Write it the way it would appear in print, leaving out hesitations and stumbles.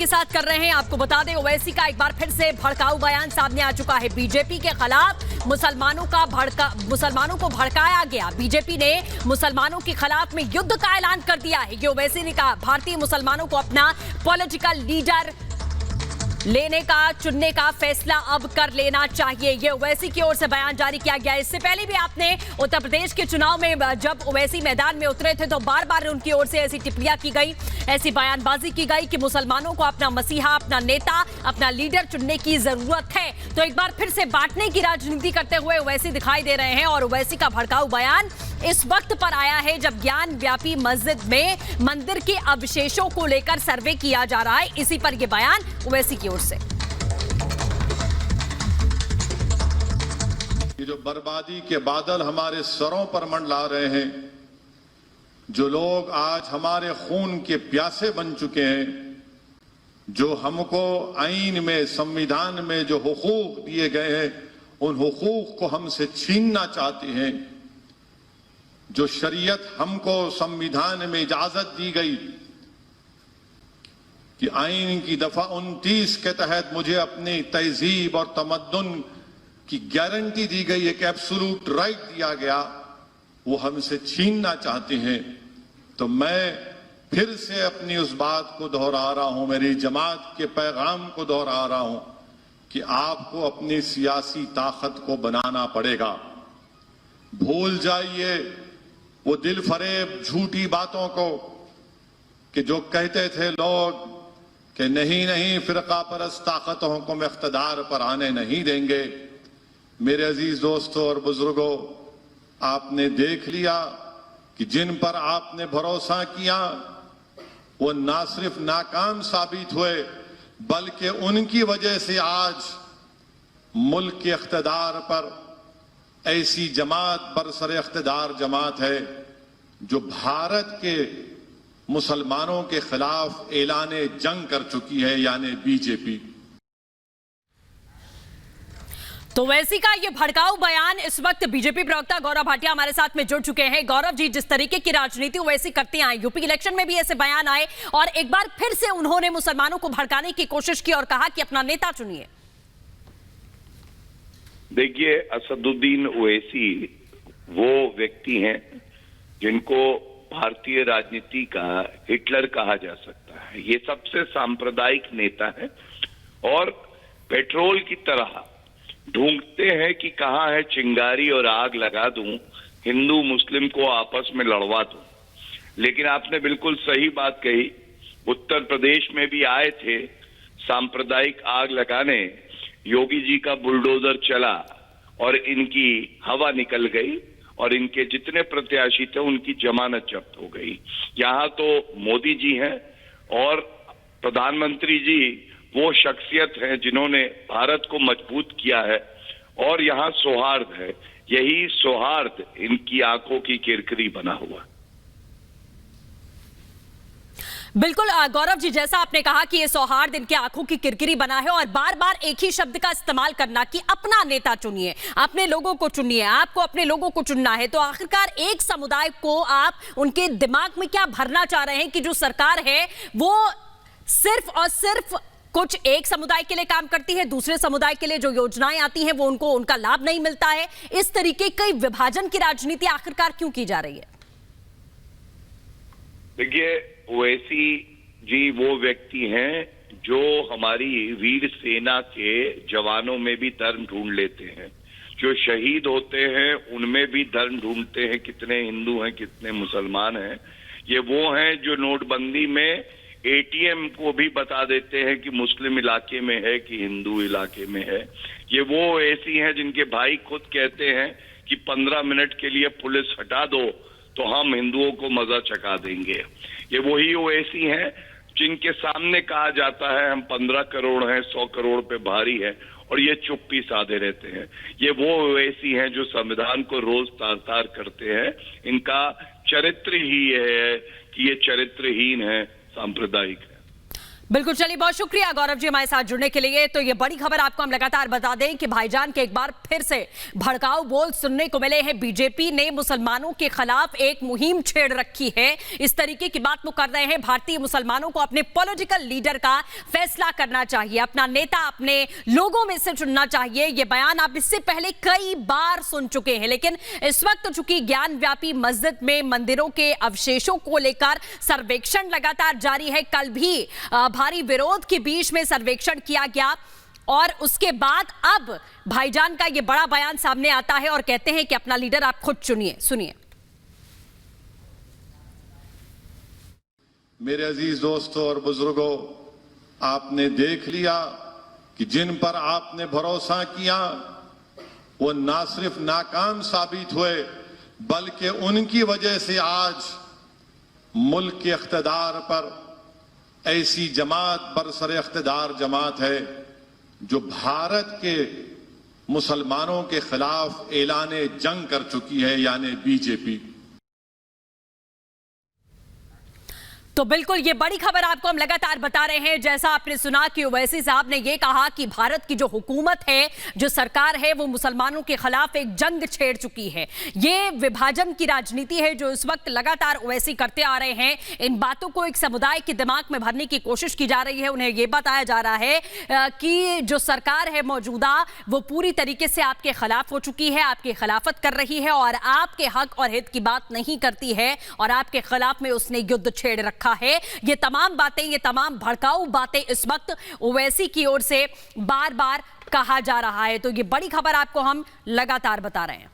के साथ कर रहे हैं। आपको बता दें, ओवैसी का एक बार फिर से भड़काऊ बयान सामने आ चुका है। बीजेपी के खिलाफ मुसलमानों को भड़काया गया। बीजेपी ने मुसलमानों के खिलाफ में युद्ध का ऐलान कर दिया है। ये ओवैसी ने कहा, भारतीय मुसलमानों को अपना पॉलिटिकल लीडर लेने का, चुनने का फैसला अब कर लेना चाहिए। ये ओवैसी की ओर से बयान जारी किया गया। इससे पहले भी आपने उत्तर प्रदेश के चुनाव में जब ओवैसी मैदान में उतरे थे तो बार बार उनकी ओर से ऐसी टिप्पणियां की गई, ऐसी बयानबाजी की गई कि मुसलमानों को अपना मसीहा, अपना नेता, अपना लीडर चुनने की जरूरत है। तो एक बार फिर से बांटने की राजनीति करते हुए ओवैसी दिखाई दे रहे हैं और ओवैसी का भड़काऊ बयान इस वक्त पर आया है जब ज्ञान व्यापी मस्जिद में मंदिर के अवशेषों को लेकर सर्वे किया जा रहा है। इसी पर यह बयान ओवैसी की ओर से। ये जो बर्बादी के बादल हमारे सरों पर मंडला रहे हैं, जो लोग आज हमारे खून के प्यासे बन चुके हैं, जो हमको आईन में, संविधान में जो हुकूक दिए गए हैं, उन हुकूक को हमसे छीनना चाहते हैं। जो शरीयत हमको संविधान में इजाजत दी गई कि आईन की दफा 29 के तहत मुझे अपनी तहजीब और तमद्दुन की गारंटी दी गई, एक एब्सोल्यूट राइट दिया गया, वो हमसे छीनना चाहते हैं। तो मैं फिर से अपनी उस बात को दोहरा रहा हूं, मेरी जमात के पैगाम को दोहरा रहा हूं कि आपको अपनी सियासी ताकत को बनाना पड़ेगा। भूल जाइए वो दिल फरेब झूठी बातों को कि जो कहते थे लोग कि नहीं फिरका परस्त ताकतों को हम इख्तिदार पर आने नहीं देंगे। मेरे अजीज दोस्तों और बुजुर्गों, आपने देख लिया कि जिन पर आपने भरोसा किया वो ना सिर्फ नाकाम साबित हुए, बल्कि उनकी वजह से आज मुल्क के इख्तिदार पर ऐसी जमात बरसर इख्तिदार जमात है जो भारत के मुसलमानों के खिलाफ ऐलाने जंग कर चुकी है, यानी बीजेपी। तो ओवैसी का ये भड़काऊ बयान, इस वक्त बीजेपी प्रवक्ता गौरव भाटिया हमारे साथ में जुड़ चुके हैं। गौरव जी, जिस तरीके की राजनीति ओवैसी करते आए, यूपी इलेक्शन में भी ऐसे बयान आए और एक बार फिर से उन्होंने मुसलमानों को भड़काने की कोशिश की और कहा कि अपना नेता चुनिए। देखिए, असदुद्दीन ओवैसी वो व्यक्ति हैं जिनको भारतीय राजनीति का हिटलर कहा जा सकता है। ये सबसे सांप्रदायिक नेता है और पेट्रोल की तरह ढूंढते हैं कि कहाँ है चिंगारी और आग लगा दूं, हिंदू मुस्लिम को आपस में लड़वा दूं। लेकिन आपने बिल्कुल सही बात कही, उत्तर प्रदेश में भी आए थे सांप्रदायिक आग लगाने, योगी जी का बुलडोजर चला और इनकी हवा निकल गई और इनके जितने प्रत्याशी थे उनकी जमानत जब्त हो गई। यहाँ तो मोदी जी हैं और प्रधानमंत्री जी वो शख्सियत हैं जिन्होंने भारत को मजबूत किया है और यहाँ सौहार्द है। यही सौहार्द इनकी आंखों की किरकिरी बना हुआ। बिल्कुल गौरव जी, जैसा आपने कहा कि ये सौहार्द इनके आंखों की किरकिरी बना है और बार बार एक ही शब्द का इस्तेमाल करना कि अपना नेता चुनिए, अपने लोगों को चुनिए, आपको अपने लोगों को चुनना है। तो आखिरकार एक समुदाय को आप उनके दिमाग में क्या भरना चाह रहे हैं कि जो सरकार है वो सिर्फ और सिर्फ कुछ एक समुदाय के लिए काम करती है, दूसरे समुदाय के लिए जो योजनाएं आती हैं वो उनको उनका लाभ नहीं मिलता है। इस तरीके की विभाजन की राजनीति आखिरकार क्यों की जा रही है? देखिए, ओवैसी जी वो व्यक्ति हैं जो हमारी वीर सेना के जवानों में भी धर्म ढूंढ लेते हैं, जो शहीद होते हैं उनमें भी धर्म ढूंढते हैं, कितने हिंदू हैं कितने मुसलमान हैं। ये वो हैं जो नोटबंदी में एटीएम को भी बता देते हैं कि मुस्लिम इलाके में है कि हिंदू इलाके में है। ये वो ऐसी हैं जिनके भाई खुद कहते हैं कि 15 मिनट के लिए पुलिस हटा दो तो हम हिंदुओं को मजा चखा देंगे। ये वही ओवैसी हैं जिनके सामने कहा जाता है हम 15 करोड़ हैं, 100 करोड़ पे भारी है और ये चुप्पी साधे रहते हैं। ये वो ओवैसी हैं जो संविधान को रोज तार-तार करते हैं। इनका चरित्र ही है कि ये चरित्रहीन है, सांप्रदायिक है। बिल्कुल, चलिए बहुत शुक्रिया गौरव जी हमारे साथ जुड़ने के लिए। तो ये बड़ी खबर आपको हम लगातार बता दें कि भाईजान के एक बार फिर से भड़काऊ बोल सुनने को मिले हैं। बीजेपी ने मुसलमानों के खिलाफ एक मुहिम छेड़ रखी है, इस तरीके की बात वो कर रहे हैं। भारतीय मुसलमानों को अपने पॉलिटिकल लीडर का फैसला करना चाहिए, अपना नेता अपने लोगों में से चुनना चाहिए। ये बयान आप इससे पहले कई बार सुन चुके हैं, लेकिन इस वक्त चूंकि ज्ञान व्यापी मस्जिद में मंदिरों के अवशेषों को लेकर सर्वेक्षण लगातार जारी है, कल भी भारी विरोध के बीच में सर्वेक्षण किया गया और उसके बाद अब भाईजान का यह बड़ा बयान सामने आता है और कहते हैं कि अपना लीडर आप खुद चुनिए। सुनिए। मेरे अजीज दोस्तों और बुजुर्गों, आपने देख लिया कि जिन पर आपने भरोसा किया वो ना सिर्फ नाकाम साबित हुए, बल्कि उनकी वजह से आज मुल्क के इख्तिदार पर ऐसी जमात बरसर इख्तिदार जमात है जो भारत के मुसलमानों के खिलाफ ऐलाने जंग कर चुकी है, यानी बीजेपी। तो बिल्कुल ये बड़ी खबर आपको हम लगातार बता रहे हैं। जैसा आपने सुना कि ओवैसी साहब ने ये कहा कि भारत की जो हुकूमत है, जो सरकार है, वो मुसलमानों के खिलाफ एक जंग छेड़ चुकी है। ये विभाजन की राजनीति है जो इस वक्त लगातार ओवैसी करते आ रहे हैं। इन बातों को एक समुदाय के दिमाग में भरने की कोशिश की जा रही है। उन्हें यह बताया जा रहा है कि जो सरकार है मौजूदा, वो पूरी तरीके से आपके खिलाफ हो चुकी है, आपकी खिलाफत कर रही है और आपके हक और हित की बात नहीं करती है और आपके खिलाफ में उसने युद्ध छेड़ रखा है। ये तमाम बातें, ये तमाम भड़काऊ बातें इस वक्त ओवैसी की ओर से बार बार कहा जा रहा है। तो ये बड़ी खबर आपको हम लगातार बता रहे हैं।